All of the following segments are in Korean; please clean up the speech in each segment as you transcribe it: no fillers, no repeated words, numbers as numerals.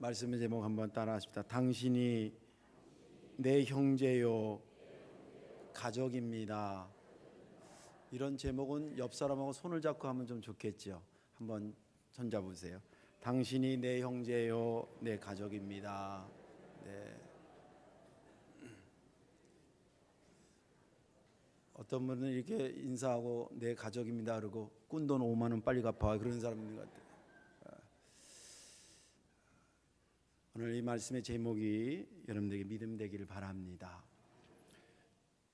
말씀의 제목 한번 따라하십시다. 당신이 내 형제요 가족입니다. 이런 제목은 옆 사람하고 손을 잡고 하면 좀 좋겠죠. 한번 손잡으세요. 당신이 내 형제요 내 가족입니다. 네. 어떤 분은 이렇게 인사하고 내 가족입니다 그러고 꾼 돈 5만 원 빨리 갚아 그런 사람 있는 것 같아요. 오늘 이 말씀의 제목이 여러분들에게 믿음 되기를 바랍니다.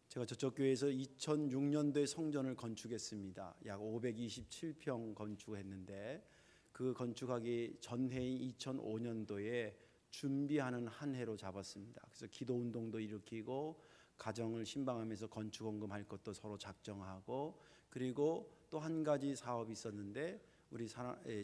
제가 저쪽 교회에서 2006년도에 성전을 건축했습니다. 약 527평 건축했는데 그 건축하기 전해인 2005년도에 준비하는 한 해로 잡았습니다. 그래서 기도 운동도 일으키고 가정을 신방하면서 건축원금 할 것도 서로 작정하고, 그리고 또 한 가지 사업이 있었는데 우리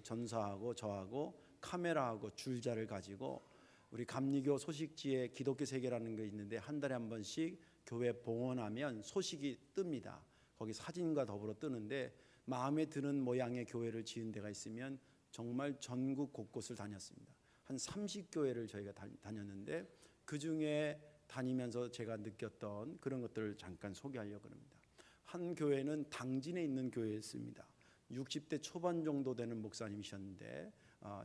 전사하고 저하고 카메라하고 줄자를 가지고 우리 감리교 소식지에 기독교 세계라는 게 있는데 한 달에 한 번씩 교회 봉헌하면 소식이 뜹니다. 거기 사진과 더불어 뜨는데 마음에 드는 모양의 교회를 지은 데가 있으면 정말 전국 곳곳을 다녔습니다. 한 30교회를 저희가 다녔는데 그중에 다니면서 제가 느꼈던 그런 것들을 잠깐 소개하려고 합니다. 한 교회는 당진에 있는 교회였습니다. 60대 초반 정도 되는 목사님이셨는데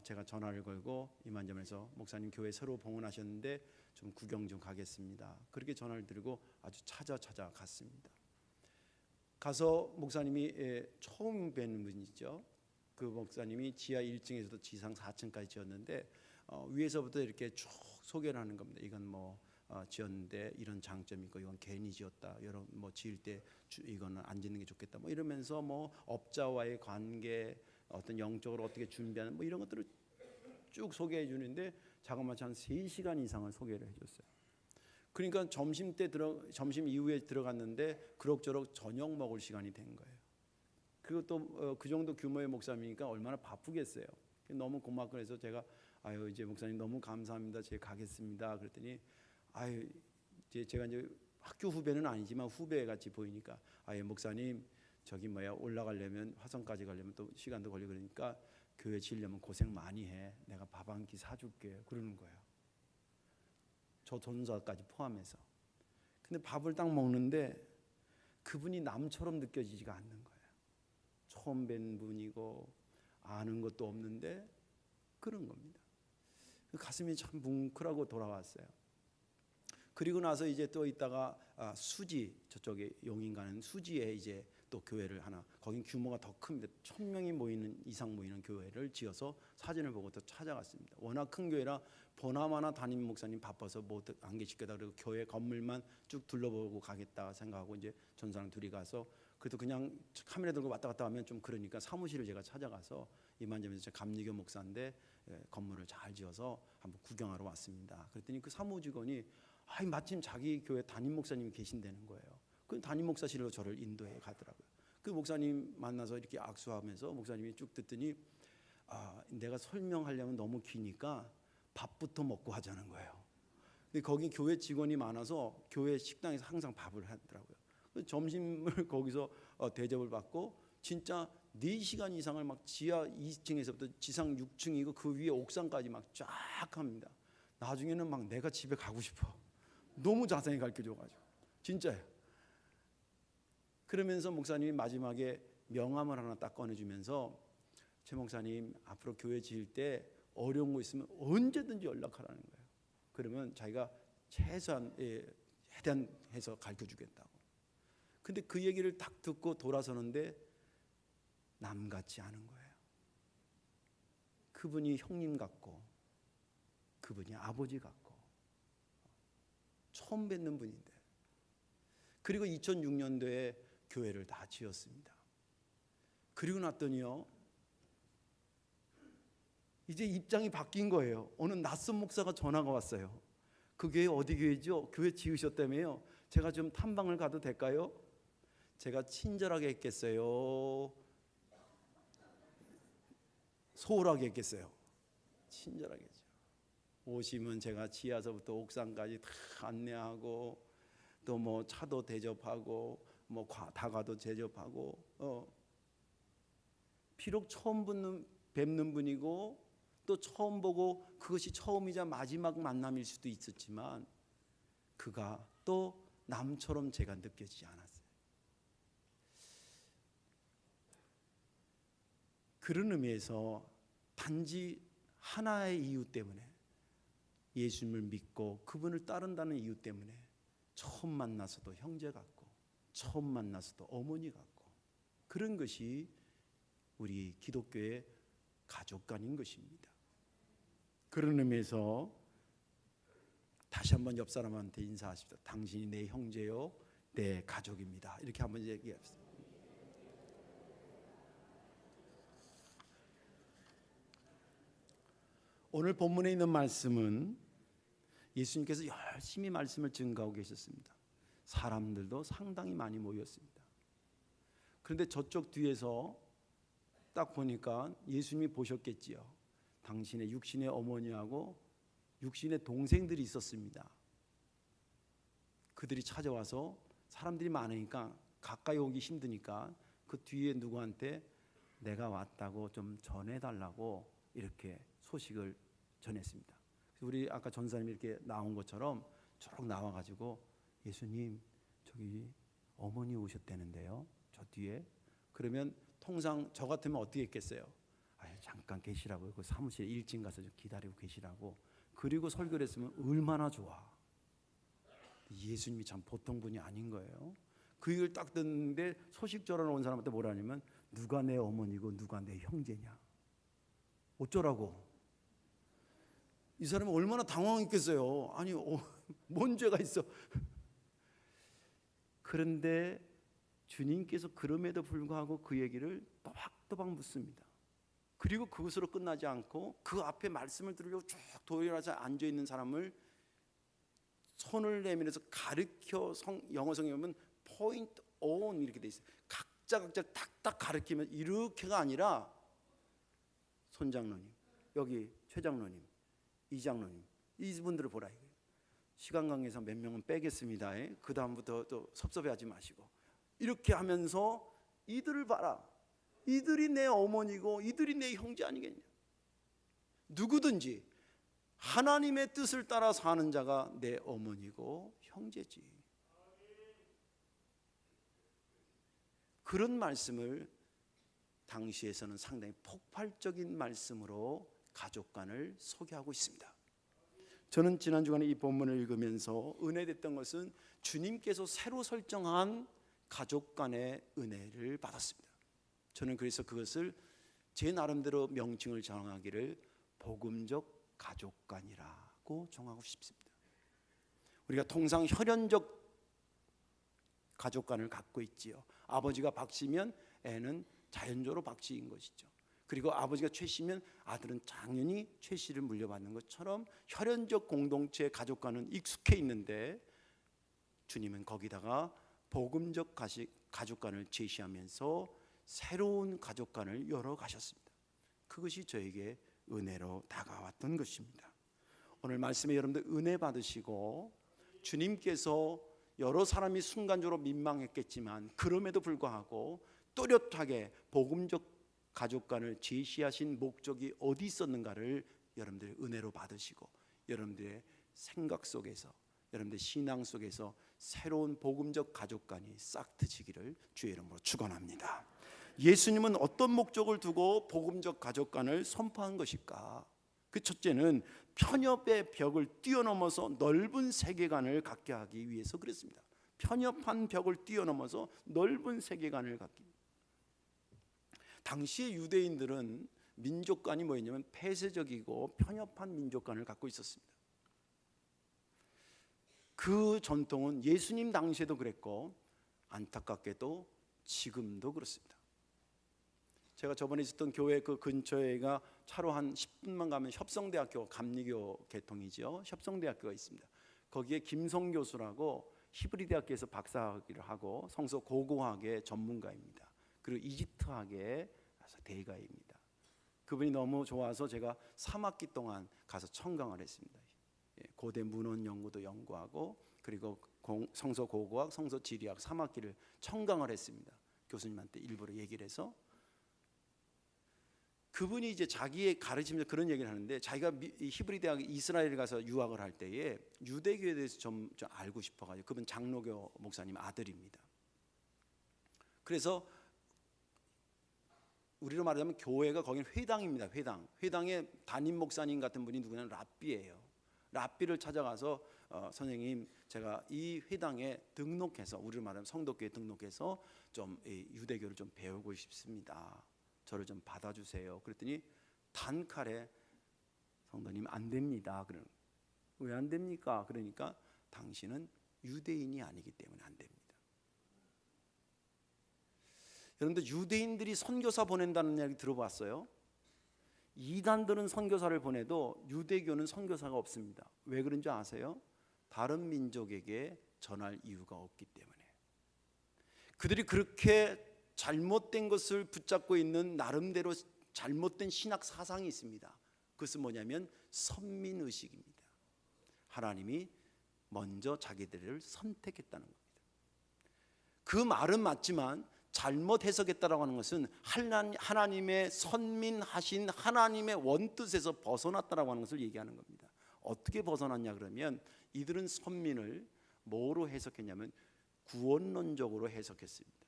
제가 전화를 걸고 이만점에서 목사님 교회 새로 봉헌하셨는데 좀 구경 좀 가겠습니다. 그렇게 전화를 드리고 아주 찾아갔습니다. 가서 목사님이 처음 뵙는 분이죠. 그 목사님이 지하 1층에서도 지상 4층까지 지었는데 위에서부터 이렇게 쭉 소개를 하는 겁니다. 이건 뭐 지었는데 이런 장점이 있고 이건 괜히 지었다. 여러 뭐 지을 때 이거는 안 짓는 게 좋겠다. 뭐 이러면서 뭐 업자와의 관계, 어떤 영적으로 어떻게 준비하는 뭐 이런 것들을 쭉 소개해 주는데 자그마치 한 3시간 이상을 소개를 해줬어요. 그러니까 점심 이후에 들어갔는데 그럭저럭 저녁 먹을 시간이 된 거예요. 그리고 또 그 정도 규모의 목사님이니까 얼마나 바쁘겠어요. 너무 고맙고 해서 제가 이제 목사님 너무 감사합니다. 제가 가겠습니다. 그랬더니 제가 이제 학교 후배는 아니지만 후배 같이 보이니까 목사님 저기 올라가려면 화성까지 가려면 또 시간도 걸리고 그러니까 교회 지으려면 고생 많이 해. 내가 밥 한 끼 사줄게. 그러는 거예요. 저 전사까지 포함해서. 근데 밥을 딱 먹는데 그분이 남처럼 느껴지지가 않는 거예요. 처음 뵌 분이고 아는 것도 없는데 그런 겁니다. 가슴이 참 뭉클하고 돌아왔어요. 그리고 나서 이제 또 있다가 수지, 저쪽에 용인 가는 수지에 이제 또 교회를 하나, 거긴 규모가 더 큽니다. 1000명이 이상 모이는 교회를 지어서 사진을 보고 또 찾아갔습니다. 워낙 큰 교회라 보나마나 담임 목사님 바빠서 못 안 계시겠다 그리고 교회 건물만 쭉 둘러보고 가겠다 생각하고 이제 전사랑 둘이 가서, 그래도 그냥 카메라 들고 왔다 갔다 하면 좀 그러니까 사무실을 제가 찾아가서 이만점에서 제가 감리교 목사인데 건물을 잘 지어서 한번 구경하러 왔습니다. 그랬더니 그 사무직원이 마침 자기 교회 담임 목사님이 계신다는 거예요. 그 담임 목사실로 저를 인도해 가더라고요. 그 목사님 만나서 이렇게 악수하면서 목사님이 쭉 듣더니 내가 설명하려면 너무 기니까 밥부터 먹고 하자는 거예요. 근데 거기 교회 직원이 많아서 교회 식당에서 항상 밥을 하더라고요. 점심을 거기서 대접을 받고 진짜 4시간 이상을 막 지하 2층에서부터 지상 6층이고 그 위에 옥상까지 막 쫙 합니다. 나중에는 막 내가 집에 가고 싶어. 너무 자세히 가르쳐줘가지고 진짜예요. 그러면서 목사님이 마지막에 명함을 하나 딱 꺼내주면서 최 목사님 앞으로 교회 지을 때 어려운 거 있으면 언제든지 연락하라는 거예요. 그러면 자기가 최소한 해서 가르쳐주겠다고. 근데 그 얘기를 딱 듣고 돌아서는데 남 같지 않은 거예요. 그분이 형님 같고 그분이 아버지 같고 처음 뵙는 분인데, 그리고 2006년도에 교회를 다 지었습니다. 그리고 났더니요 이제 입장이 바뀐 거예요. 어느 낯선 목사가 전화가 왔어요. 그 교회 어디 교회죠? 교회 지으셨다며요. 제가 좀 탐방을 가도 될까요? 제가 친절하게 했겠어요? 소홀하게 했겠어요? 친절하게 했죠. 오시면 제가 지하서부터 옥상까지 다 안내하고 또 뭐 차도 대접하고 뭐 다가도 대접하고 비록 처음 뵙는 분이고 또 처음 보고 그것이 처음이자 마지막 만남일 수도 있었지만 그가 또 남처럼 제가 느껴지지 않았어요. 그런 의미에서 단지 하나의 이유 때문에, 예수님을 믿고 그분을 따른다는 이유 때문에 처음 만나서도 형제 같고 처음 만나서도 어머니 같고, 그런 것이 우리 기독교의 가족관인 것입니다. 그런 의미에서 다시 한번 옆 사람한테 인사하십시오. 당신이 내 형제요, 내 가족입니다. 이렇게 한번 얘기합시다. 오늘 본문에 있는 말씀은 예수님께서 열심히 말씀을 증거하고 계셨습니다. 사람들도 상당히 많이 모였습니다. 그런데 저쪽 뒤에서 딱 보니까 예수님이 보셨겠지요. 당신의 육신의 어머니하고 육신의 동생들이 있었습니다. 그들이 찾아와서 사람들이 많으니까 가까이 오기 힘드니까 그 뒤에 누구한테 내가 왔다고 좀 전해달라고 이렇게 소식을 전했습니다. 우리 아까 전사님이 이렇게 나온 것처럼 쭉 나와가지고 예수님 저기 어머니 오셨다는데요, 저 뒤에. 그러면 통상 저 같으면 어떻게 했겠어요? 잠깐 계시라고, 그 사무실에 일찍 가서 좀 기다리고 계시라고. 그리고 설교를 했으면 얼마나 좋아. 예수님이 참 보통 분이 아닌 거예요. 그 얘기를 딱 듣는데 소식 전하러 온 사람한테 뭐라 하냐면 누가 내 어머니고 누가 내 형제냐, 어쩌라고. 이 사람은 얼마나 당황했겠어요. 아니 뭔 죄가 있어. 그런데 주님께서 그럼에도 불구하고 그 얘기를 또박또박 묻습니다. 그리고 그것으로 끝나지 않고 그 앞에 말씀을 들으려고 쭉 도열해서 앉아있는 사람을 손을 내밀어서 가르쳐, 영어 성경에 보면 point on 이렇게 돼 있어요. 각자 딱딱 가르치면, 이렇게가 아니라 손장로님, 여기 최장로님, 이장로님, 이분들을 보라 이거예요. 시간 관계상 몇 명은 빼겠습니다. 그 다음부터 또 섭섭해하지 마시고, 이렇게 하면서 이들을 봐라. 이들이 내 어머니고 이들이 내 형제 아니겠냐. 누구든지 하나님의 뜻을 따라 사는 자가 내 어머니고 형제지. 그런 말씀을 당시에서는 상당히 폭발적인 말씀으로 가족관을 소개하고 있습니다. 저는 지난 주간에 이 본문을 읽으면서 은혜됐던 것은 주님께서 새로 설정한 가족간의 은혜를 받았습니다. 저는 그래서 그것을 제 나름대로 명칭을 정하기를 복음적 가족관이라고 정하고 싶습니다. 우리가 통상 혈연적 가족관을 갖고 있지요. 아버지가 박씨면 애는 자연적으로 박씨인 것이죠. 그리고 아버지가 최씨면 아들은 당연히 최씨를 물려받는 것처럼 혈연적 공동체 가족관은 익숙해 있는데, 주님은 거기다가 복음적 가족관을 제시하면서 새로운 가족관을 열어 가셨습니다. 그것이 저에게 은혜로 다가왔던 것입니다. 오늘 말씀에 여러분들 은혜 받으시고, 주님께서 여러 사람이 순간적으로 민망했겠지만 그럼에도 불구하고 또렷하게 복음적 가족관을 제시하신 목적이 어디 있었는가를 여러분들의 은혜로 받으시고, 여러분들의 생각 속에서, 여러분들의 신앙 속에서 새로운 복음적 가족관이 싹 트지기를 주의 이름으로 축원합니다. 예수님은 어떤 목적을 두고 복음적 가족관을 선포한 것일까? 그 첫째는 편협의 벽을 뛰어넘어서 넓은 세계관을 갖게 하기 위해서 그랬습니다. 편협한 벽을 뛰어넘어서 넓은 세계관을 갖기. 당시의 유대인들은 민족관이 뭐였냐면 폐쇄적이고 편협한 민족관을 갖고 있었습니다. 그 전통은 예수님 당시에도 그랬고 안타깝게도 지금도 그렇습니다. 제가 저번에 있었던 교회 그 근처에가 차로 한 10분만 가면 협성대학교, 감리교 계통이죠. 협성대학교가 있습니다. 거기에 김성 교수라고 히브리대학교에서 박사학위를 하고 성서 고고학의 전문가입니다. 그리고 이집트학의 대가입니다. 그분이 너무 좋아서 제가 3학기 동안 가서 청강을 했습니다. 고대 문헌 연구도 연구하고 그리고 성서 고고학, 성서 지리학 3학기를 청강을 했습니다. 교수님한테 일부러 얘기를 해서 그분이 이제 자기의 가르치면서 그런 얘기를 하는데, 자기가 히브리 대학 이스라엘 가서 유학을 할 때에 유대교에 대해서 좀 알고 싶어가지고, 그분 장로교 목사님 아들입니다. 그래서 우리로 말하자면 교회가 거기는 회당입니다. 회당의 담임 목사님 같은 분이 누구냐면 랍비예요. 랍비를 찾아가서 선생님, 제가 이 회당에 등록해서, 우리로 말하면 성도교에 등록해서 좀 유대교를 좀 배우고 싶습니다. 저를 좀 받아주세요. 그랬더니 단칼에 성도님 안 됩니다. 왜 안 됩니까? 그러니까 당신은 유대인이 아니기 때문에 안 됩니다. 여러분들, 유대인들이 선교사 보낸다는 이야기 들어봤어요? 이단들은 선교사를 보내도 유대교는 선교사가 없습니다. 왜 그런지 아세요? 다른 민족에게 전할 이유가 없기 때문에. 그들이 그렇게 잘못된 것을 붙잡고 있는 나름대로 잘못된 신학 사상이 있습니다. 그것은 뭐냐면 선민의식입니다. 하나님이 먼저 자기들을 선택했다는 겁니다. 그 말은 맞지만 잘못 해석했다라고 하는 것은 하나님의 선민하신 하나님의 원뜻에서 벗어났다라고 하는 것을 얘기하는 겁니다. 어떻게 벗어났냐 그러면, 이들은 선민을 뭐로 해석했냐면 구원론적으로 해석했습니다.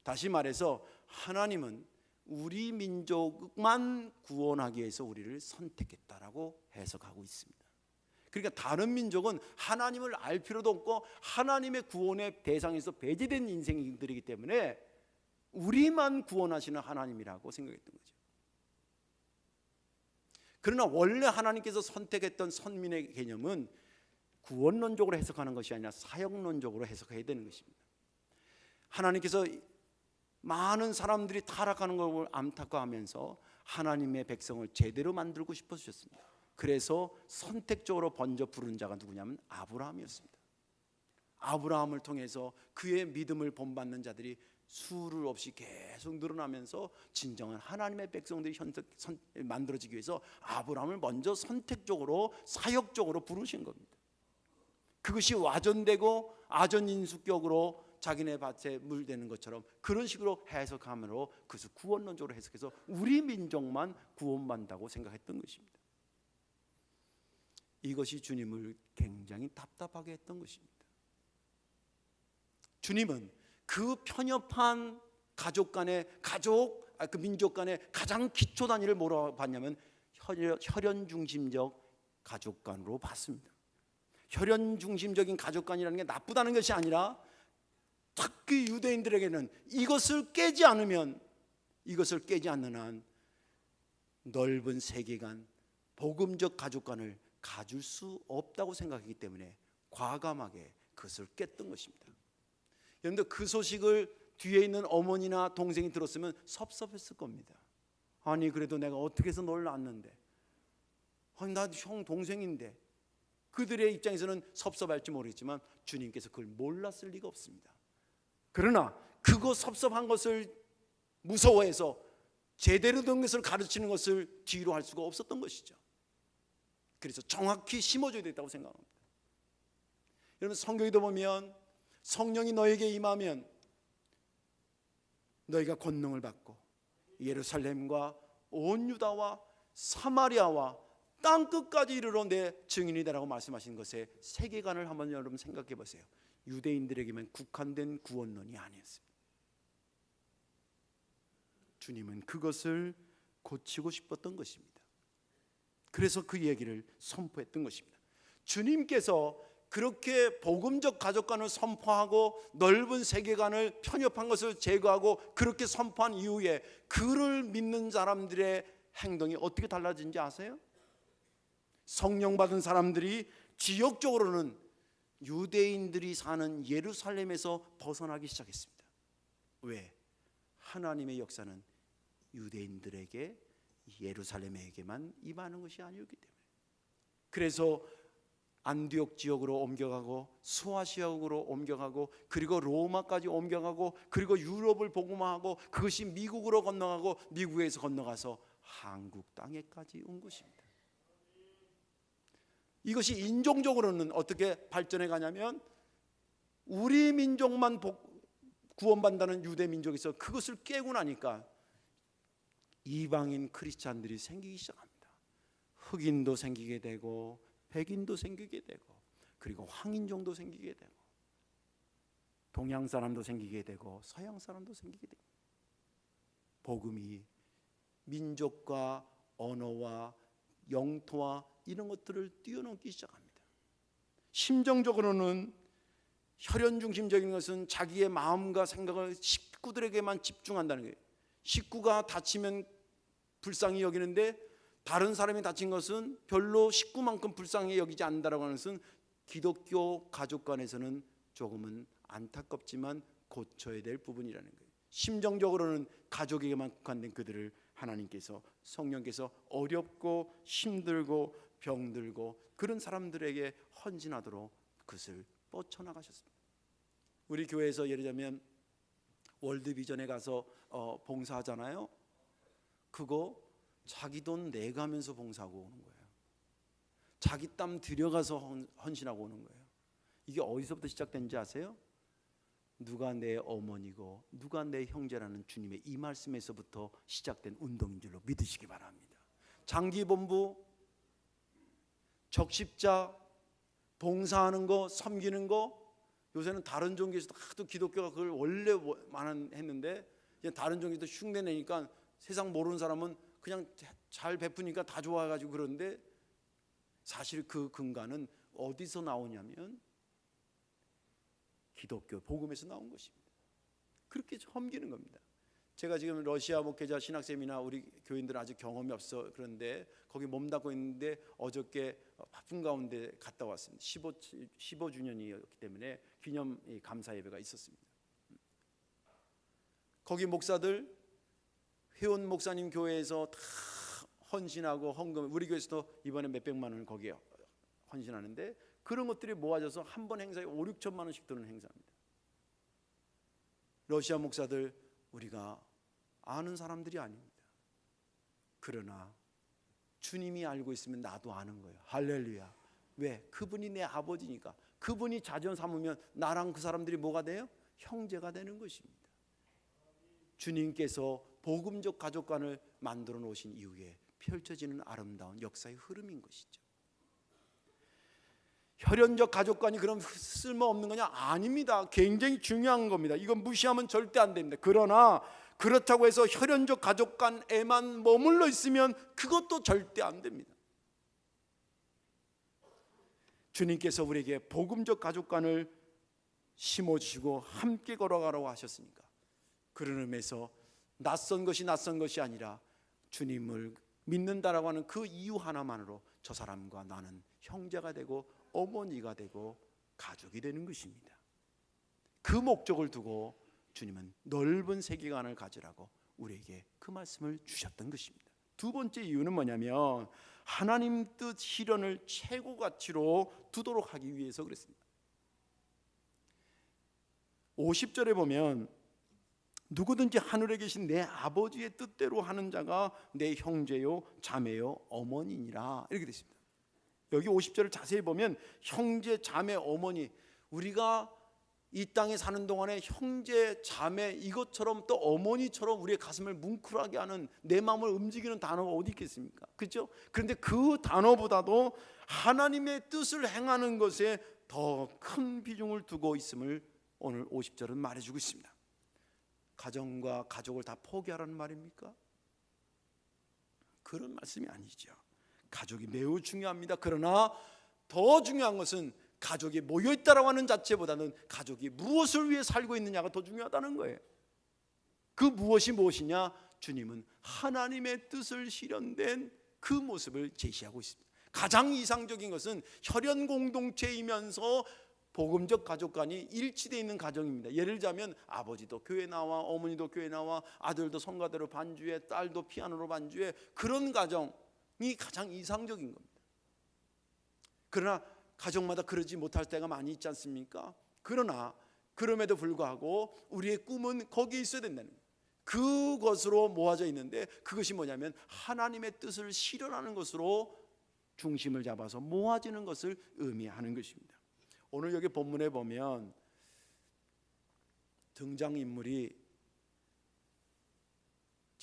다시 말해서 하나님은 우리 민족만 구원하기 위해서 우리를 선택했다라고 해석하고 있습니다. 그러니까 다른 민족은 하나님을 알 필요도 없고 하나님의 구원의 대상에서 배제된 인생들이기 때문에 우리만 구원하시는 하나님이라고 생각했던 거죠. 그러나 원래 하나님께서 선택했던 선민의 개념은 구원론적으로 해석하는 것이 아니라 사역론적으로 해석해야 되는 것입니다. 하나님께서 많은 사람들이 타락하는 걸 안타까워하면서 하나님의 백성을 제대로 만들고 싶으셨습니다. 그래서 선택적으로 먼저 부른 자가 누구냐면 아브라함이었습니다. 아브라함을 통해서 그의 믿음을 본받는 자들이 수를 없이 계속 늘어나면서 진정한 하나님의 백성들이 만들어지기 위해서 아브라함을 먼저 선택적으로 사역적으로 부르신 겁니다. 그것이 와전되고 아전인수격으로 자기네 밭에 물대는 것처럼 그런 식으로 해석함으로 그것을 구원론적으로 해석해서 우리 민족만 구원받는다고 생각했던 것입니다. 이것이 주님을 굉장히 답답하게 했던 것입니다. 주님은 그 편협한 가족 간의 그 민족 간의 가장 기초 단위를 뭐라고 봤냐면 혈연 중심적 가족 간으로 봤습니다. 혈연 중심적인 가족 간이라는 게 나쁘다는 것이 아니라 특히 유대인들에게는 이것을 깨지 않는 한 넓은 세계관, 복음적 가족관을 가질 수 없다고 생각하기 때문에 과감하게 그것을 깼던 것입니다. 여러분들, 그 소식을 뒤에 있는 어머니나 동생이 들었으면 섭섭했을 겁니다. 아니 그래도 내가 어떻게 해서 널 낳았는데, 아니 나 형 동생인데. 그들의 입장에서는 섭섭할지 모르겠지만 주님께서 그걸 몰랐을 리가 없습니다. 그러나 그거 섭섭한 것을 무서워해서 제대로 된 것을 가르치는 것을 뒤로 할 수가 없었던 것이죠. 그래서 정확히 심어줘야 됐다고 생각합니다. 여러분, 성경에도 보면 성령이 너에게 임하면 너희가 권능을 받고 예루살렘과 온 유다와 사마리아와 땅끝까지 이르러 내 증인이 되라고 말씀하신 것의 세계관을 한번 여러분 생각해 보세요. 유대인들에게만 국한된 구원론이 아니었습니다. 주님은 그것을 고치고 싶었던 것입니다. 그래서 그 얘기를 선포했던 것입니다. 주님께서 그렇게 복음적 가족관을 선포하고 넓은 세계관을 편협한 것을 제거하고 그렇게 선포한 이후에 그를 믿는 사람들의 행동이 어떻게 달라진지 아세요? 성령 받은 사람들이 지역적으로는 유대인들이 사는 예루살렘에서 벗어나기 시작했습니다. 왜? 하나님의 역사는 유대인들에게, 예루살렘에게만 임하는 것이 아니었기 때문에. 그래서 안디옥 지역으로 옮겨가고 소아시아국으로 옮겨가고 그리고 로마까지 옮겨가고 그리고 유럽을 복음화하고 그것이 미국으로 건너가고 미국에서 건너가서 한국 땅에까지 온 것입니다. 이것이 인종적으로는 어떻게 발전해 가냐면 우리 민족만 구원받는다는 유대 민족에서 그것을 깨고 나니까 이방인 크리스찬들이 생기기 시작합니다. 흑인도 생기게 되고 백인도 생기게 되고 그리고 황인종도 생기게 되고 동양 사람도 생기게 되고 서양 사람도 생기게 됩니다. 복음이 민족과 언어와 영토와 이런 것들을 뛰어넘기 시작합니다. 심정적으로는 혈연 중심적인 것은 자기의 마음과 생각을 식구들에게만 집중한다는 거예요. 식구가 다치면 불쌍히 여기는데 다른 사람이 다친 것은 별로 식구만큼 불쌍히 여기지 않는다라고 하는 것은 기독교 가족관에서는 조금은 안타깝지만 고쳐야 될 부분이라는 거예요. 심정적으로는 가족에게만 국한된 그들을 하나님께서 성령께서 어렵고 힘들고 병들고 그런 사람들에게 헌신하도록 그것을 뻗쳐나가셨습니다. 우리 교회에서 예를 들면 월드비전에 가서 봉사하잖아요. 그거 자기 돈 내가면서 봉사하고 오는 거예요. 자기 땀 들여가서 헌신하고 오는 거예요. 이게 어디서부터 시작된지 아세요? 누가 내 어머니고 누가 내 형제라는 주님의 이 말씀에서부터 시작된 운동인 줄로 믿으시기 바랍니다. 장기본부, 적십자, 봉사하는 거, 섬기는 거, 요새는 다른 종교에서도 하도 기독교가 그걸 원래 했는데 다른 종교도 흉내내니까 세상 모르는 사람은 그냥 잘 베푸니까 다 좋아가지고 그러는데 사실 그 근간은 어디서 나오냐면 기독교 복음에서 나온 것입니다. 그렇게 섬기는 겁니다. 제가 지금 러시아 목회자 신학생이나 우리 교인들은 아직 경험이 없어 그런데 거기 몸담고 있는데 어저께 바쁜 가운데 갔다 왔습니다. 15주년이었기 때문에 기념 감사 예배가 있었습니다. 거기 목사들 회원 목사님 교회에서 다 헌신하고 헌금, 우리 교회에서도 이번에 몇백만 원을 거기에 헌신하는데 그런 것들이 모아져서 한 번 행사에 5, 6천만 원씩 드는 행사입니다. 러시아 목사들 우리가 아는 사람들이 아닙니다. 그러나 주님이 알고 있으면 나도 아는 거예요. 할렐루야. 왜? 그분이 내 아버지니까. 그분이 자전 삼으면 나랑 그 사람들이 뭐가 돼요? 형제가 되는 것입니다. 주님께서 복음적 가족관을 만들어 놓으신 이후에 펼쳐지는 아름다운 역사의 흐름인 것이죠. 혈연적 가족관이 그럼 쓸모없는 거냐? 아닙니다. 굉장히 중요한 겁니다. 이건 무시하면 절대 안 됩니다. 그러나 그렇다고 해서 혈연적 가족관에만 머물러 있으면 그것도 절대 안 됩니다. 주님께서 우리에게 복음적 가족관을 심어주시고 함께 걸어가라고 하셨으니까 그런 의미에서 낯선 것이 아니라 주님을 믿는다라고 하는 그 이유 하나만으로 저 사람과 나는 형제가 되고 어머니가 되고 가족이 되는 것입니다. 그 목적을 두고 주님은 넓은 세계관을 가지라고 우리에게 그 말씀을 주셨던 것입니다. 두 번째 이유는 뭐냐면 하나님 뜻 실현을 최고 가치로 두도록 하기 위해서 그랬습니다. 50절에 보면 누구든지 하늘에 계신 내 아버지의 뜻대로 하는 자가 내 형제요 자매요 어머니니라 이렇게 되어 있습니다. 여기 50절을 자세히 보면 형제 자매 어머니, 우리가 이 땅에 사는 동안에 형제 자매 이것처럼 또 어머니처럼 우리의 가슴을 뭉클하게 하는 내 마음을 움직이는 단어가 어디 있겠습니까? 그렇죠? 그런데 그 단어보다도 하나님의 뜻을 행하는 것에 더 큰 비중을 두고 있음을 오늘 50절은 말해주고 있습니다. 가정과 가족을 다 포기하라는 말입니까? 그런 말씀이 아니죠. 가족이 매우 중요합니다. 그러나 더 중요한 것은 가족이 모여있다라고 하는 자체보다는 가족이 무엇을 위해 살고 있느냐가 더 중요하다는 거예요. 그 무엇이 무엇이냐? 주님은 하나님의 뜻을 실현된 그 모습을 제시하고 있습니다. 가장 이상적인 것은 혈연 공동체이면서 복음적 가족관이 일치되어 있는 가정입니다. 예를 들자면 아버지도 교회 나와 어머니도 교회 나와 아들도 성가대로 반주해 딸도 피아노로 반주해 그런 가정이 가장 이상적인 겁니다. 그러나 가정마다 그러지 못할 때가 많이 있지 않습니까? 그러나 그럼에도 불구하고 우리의 꿈은 거기에 있어야 된다는 거예요. 그것으로 모아져 있는데 그것이 뭐냐면 하나님의 뜻을 실현하는 것으로 중심을 잡아서 모아지는 것을 의미하는 것입니다. 오늘 여기 본문에 보면 등장인물이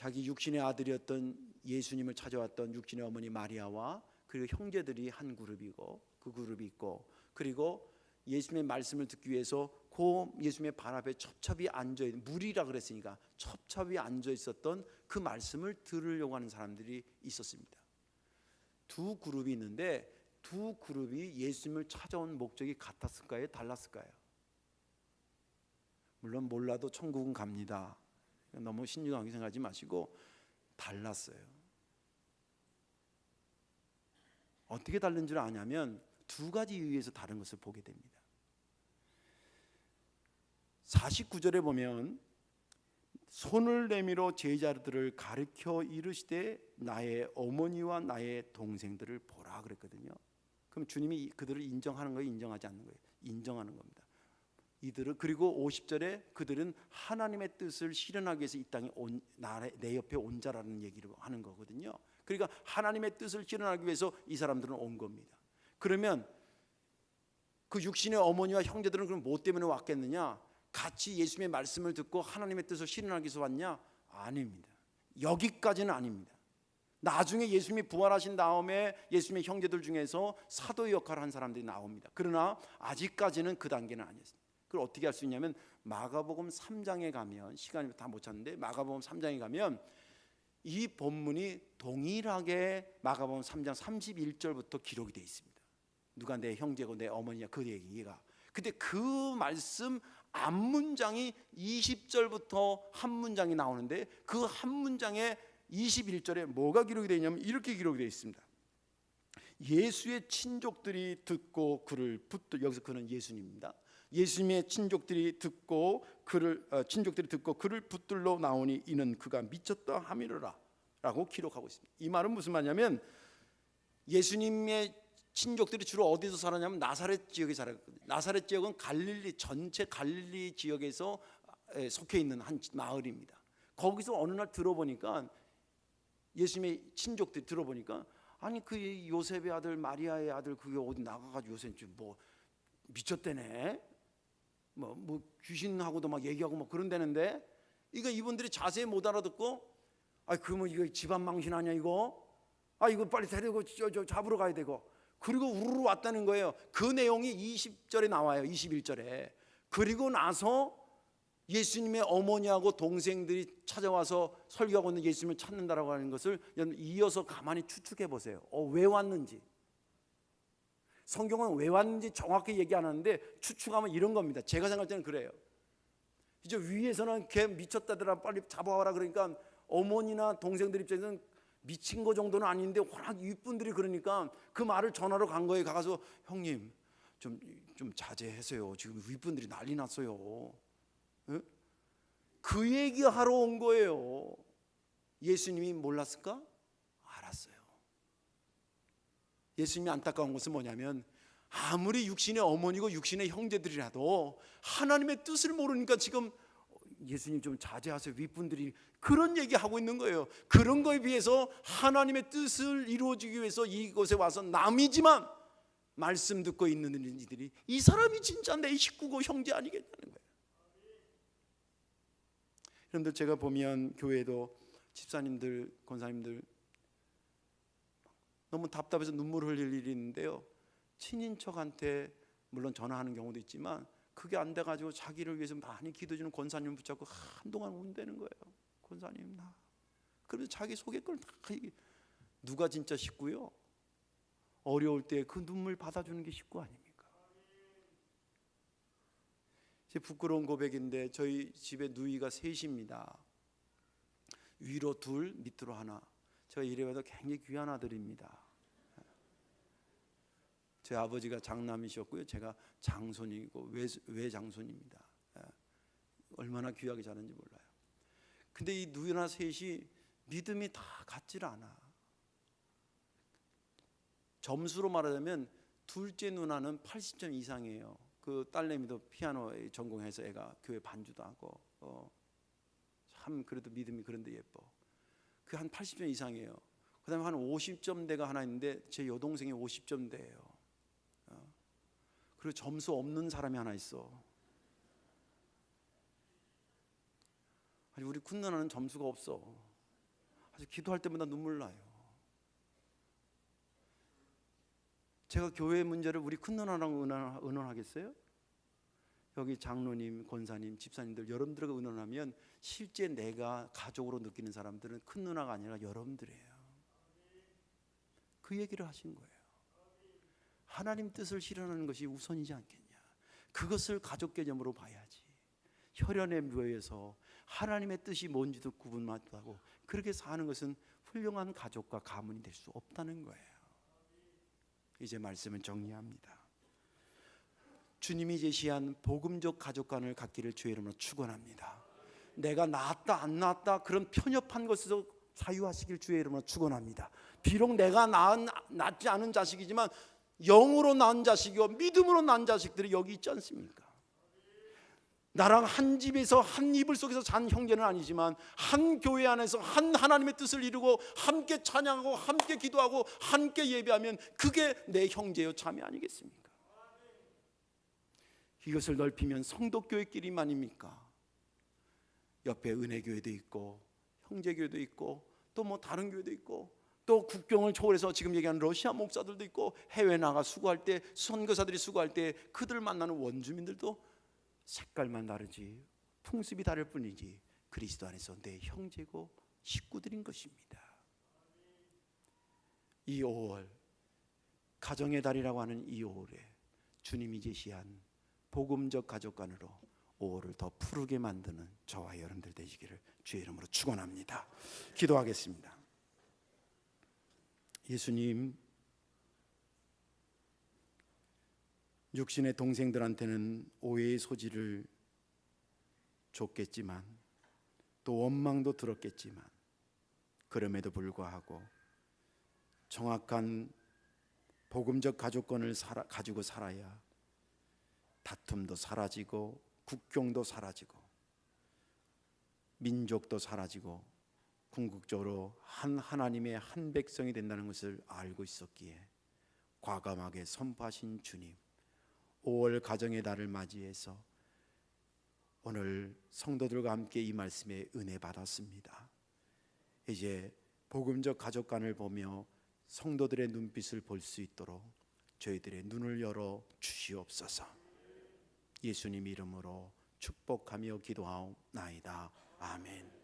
자기 육신의 아들이었던 예수님을 찾아왔던 육신의 어머니 마리아와 그리고 형제들이 한 그룹이고 그 그룹이 있고, 그리고 예수님의 말씀을 듣기 위해서 그 예수님의 발 앞에 첩첩이 앉아 있는, 물이라 그랬으니까 첩첩이 앉아 있었던 그 말씀을 들으려고 하는 사람들이 있었습니다. 두 그룹이 있는데 두 그룹이 예수님을 찾아온 목적이 같았을까요? 달랐을까요? 물론 몰라도 천국은 갑니다. 너무 신중하게 생각하지 마시고 달랐어요. 어떻게 다른 줄 아냐면 두 가지 이유에서 다른 것을 보게 됩니다. 49절에 보면 손을 내밀어 제자들을 가르쳐 이르시되 나의 어머니와 나의 동생들을 보라 그랬거든요. 그럼 주님이 그들을 인정하는 거예요, 인정하지 않는 거예요? 인정하는 겁니다. 이들은, 그리고 50절에 그들은 하나님의 뜻을 실현하기 위해서 이 땅에 내 옆에 온 자라는 얘기를 하는 거거든요. 그러니까 하나님의 뜻을 실현하기 위해서 이 사람들은 온 겁니다. 그러면 그 육신의 어머니와 형제들은 그럼 뭐 때문에 왔겠느냐? 같이 예수님의 말씀을 듣고 하나님의 뜻을 실현하기 위해서 왔냐? 아닙니다. 여기까지는 아닙니다. 나중에 예수님이 부활하신 다음에 예수님의 형제들 중에서 사도의 역할을 한 사람들이 나옵니다. 그러나 아직까지는 그 단계는 아니었습니다. 그걸 어떻게 할 수 있냐면 마가복음 3장에 가면, 시간이 다 못 찾는데 마가복음 3장에 가면 이 본문이 동일하게 마가복음 3장 31절부터 기록이 되어 있습니다. 누가 내 형제고 내 어머니야, 그 얘기가. 근데 그 말씀 앞문장이 20절부터 한 문장이 나오는데 그 한 문장에 21절에 뭐가 기록이 되어 있냐면 이렇게 기록이 되어 있습니다. 예수의 친족들이 듣고 그를 여기서 그는 예수님입니다. 예수님의 친족들이 듣고 그를 붙들러 나오니 이는 그가 미쳤다 함이로라 라고 기록하고 있습니다. 이 말은 무슨 말이냐면 예수님의 친족들이 주로 어디서 살았냐면 나사렛 지역에 살았거든요. 나사렛 지역은 갈릴리, 전체 갈릴리 지역에서 속해 있는 한 마을입니다. 거기서 어느 날 들어보니까 예수님의 친족들이 들어보니까 아니 그 요셉의 아들 마리아의 아들 그게 어디 나가가지고 요새 뭐 미쳤대네, 뭐 귀신하고도 막 얘기하고 막 그런다는데 이거 이분들이 자세히 못 알아듣고 그러면 이거 집안 망신 아니야 이거? 이거 빨리 데리고 저 잡으러 가야 되고, 그리고 우르르 왔다는 거예요. 그 내용이 20절에 나와요. 21절에. 그리고 나서 예수님의 어머니하고 동생들이 찾아와서 설교하고 있는 예수님을 찾는다라고 하는 것을 이어서 가만히 추측해 보세요. 왜 왔는지. 성경은 왜 왔는지 정확히 얘기 안 하는데 추측하면 이런 겁니다. 제가 생각할 때는 그래요. 이제 위에서는 걔 미쳤다더라 빨리 잡아와라 그러니까 어머니나 동생들 입장에서는 미친 거 정도는 아닌데 워낙 윗분들이 그러니까 그 말을 전하러 간 거예요. 가서 형님 좀 자제하세요. 지금 윗분들이 난리 났어요. 에? 그 얘기하러 온 거예요. 예수님이 몰랐을까? 알았어요. 예수님이 안타까운 것은 뭐냐면 아무리 육신의 어머니고 육신의 형제들이라도 하나님의 뜻을 모르니까 지금 예수님 좀 자제하세요. 윗분들이 그런 얘기하고 있는 거예요. 그런 거에 비해서 하나님의 뜻을 이루어지기 위해서 이곳에 와서 남이지만 말씀 듣고 있는 이들이 이 사람이 진짜 내 식구고 형제 아니겠냐는 거예요. 여러분들 제가 보면 교회도 집사님들, 권사님들 너무 답답해서 눈물 흘릴 일이 있는데요. 친인척한테 물론 전화하는 경우도 있지만 그게 안 돼가지고 자기를 위해서 많이 기도해주는 권사님 붙잡고 한동안 운다는 거예요. 권사님 나. 그래서 자기 속의 걸 다 누가 진짜 식구요? 어려울 때 그 눈물 받아주는 게 식구 아닙니까? 제 부끄러운 고백인데 저희 집에 누이가 셋입니다. 위로 둘, 밑으로 하나. 제가 이래봐도 굉장히 귀한 아들입니다. 제 아버지가 장남이셨고요. 제가 장손이고 외장손입니다. 얼마나 귀하게 자는지 몰라요. 근데 이 누이나 셋이 믿음이 다 같질 않아. 점수로 말하자면 둘째 누나는 80점 이상이에요. 그 딸내미도 피아노 전공해서 애가 교회 반주도 하고 참 그래도 믿음이 그런데 예뻐. 그 한 80점 이상이에요. 그다음에 한 50점대가 하나 있는데 제 여동생이 50점대예요. 그리고 점수 없는 사람이 하나 있어. 아니 우리 큰 누나는 점수가 없어. 그래서 기도할 때마다 눈물 나요. 제가 교회 문제를 우리 큰 누나랑 의논하겠어요? 여기 장로님, 권사님, 집사님들 여러분들과 의논하면 실제 내가 가족으로 느끼는 사람들은 큰 누나가 아니라 여러분들이에요. 그 얘기를 하신 거예요. 하나님 뜻을 실현하는 것이 우선이지 않겠냐. 그것을 가족 개념으로 봐야지. 혈연의 묘에서 하나님의 뜻이 뭔지도 구분 못하고 그렇게 사는 것은 훌륭한 가족과 가문이 될 수 없다는 거예요. 이제 말씀은 정리합니다. 주님이 제시한 복음적 가족관을 갖기를 주의 이름으로 축원합니다. 내가 낳았다 안 낳았다 그런 편협한 것에서 자유하시길 주의 이름으로 축원합니다. 비록 내가 낳지 않은 자식이지만 영으로 낳은 자식이고 믿음으로 낳은 자식들이 여기 있지 않습니까? 나랑 한 집에서 한 이불 속에서 잔 형제는 아니지만 한 교회 안에서 한 하나님의 뜻을 이루고 함께 찬양하고 함께 기도하고 함께 예배하면 그게 내 형제요 자매 아니겠습니까? 이것을 넓히면 성도교회끼리만입니까? 옆에 은혜교회도 있고 형제교회도 있고 또 뭐 다른 교회도 있고 또 국경을 초월해서 지금 얘기하는 러시아 목사들도 있고 해외 나가 수고할 때 선교사들이 수고할 때 그들 만나는 원주민들도 색깔만 다르지 풍습이 다를 뿐이지 그리스도 안에서 내 형제고 식구들인 것입니다. 이 5월 가정의 달이라고 하는 이 5월에 주님이 제시한 복음적 가족관으로 5월을 더 푸르게 만드는 저와 여러분들 되시기를 주의 이름으로 축원합니다. 기도하겠습니다. 예수님, 육신의 동생들한테는 오해의 소지를 줬겠지만 또 원망도 들었겠지만 그럼에도 불구하고 정확한 복음적 가족관을 가지고 살아야 다툼도 사라지고 국경도 사라지고 민족도 사라지고 궁극적으로 한 하나님의 한 백성이 된다는 것을 알고 있었기에 과감하게 선포하신 주님, 5월 가정의 달을 맞이해서 오늘 성도들과 함께 이 말씀에 은혜 받았습니다. 이제 복음적 가족관을 보며 성도들의 눈빛을 볼 수 있도록 저희들의 눈을 열어 주시옵소서. 예수님 이름으로 축복하며 기도하옵나이다. 아멘.